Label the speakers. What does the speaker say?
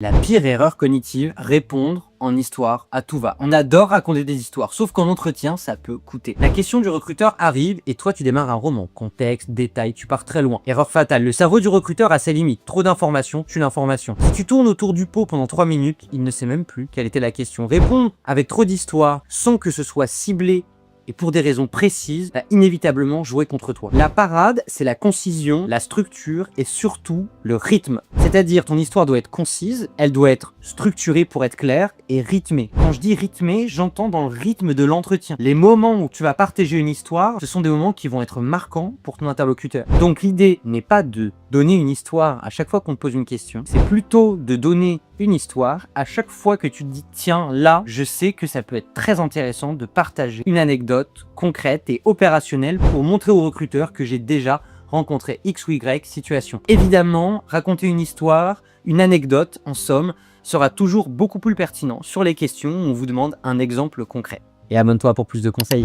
Speaker 1: La pire erreur cognitive, répondre en histoire à tout va. On adore raconter des histoires, sauf qu'en entretien, ça peut coûter. La question du recruteur arrive et toi tu démarres un roman. Contexte, détails, tu pars très loin. Erreur fatale, le cerveau du recruteur a ses limites. Trop d'informations tue l'information. Si tu tournes autour du pot pendant 3 minutes, il ne sait même plus quelle était la question. Répondre avec trop d'histoires, sans que ce soit ciblé et pour des raisons précises, va inévitablement jouer contre toi. La parade, c'est la concision, la structure et surtout le rythme. C'est-à-dire, ton histoire doit être concise, elle doit être structurée pour être claire et rythmée. Quand je dis rythmée, j'entends dans le rythme de l'entretien. Les moments où tu vas partager une histoire, ce sont des moments qui vont être marquants pour ton interlocuteur. Donc l'idée n'est pas de donner une histoire à chaque fois qu'on te pose une question, c'est plutôt de donner une histoire à chaque fois que tu te dis tiens là je sais que ça peut être très intéressant de partager une anecdote concrète et opérationnelle pour montrer au recruteur que j'ai déjà rencontré X ou Y situation. Évidemment, raconter une histoire, une anecdote en somme, sera toujours beaucoup plus pertinent sur les questions où on vous demande un exemple concret. Et abonne-toi pour plus de conseils.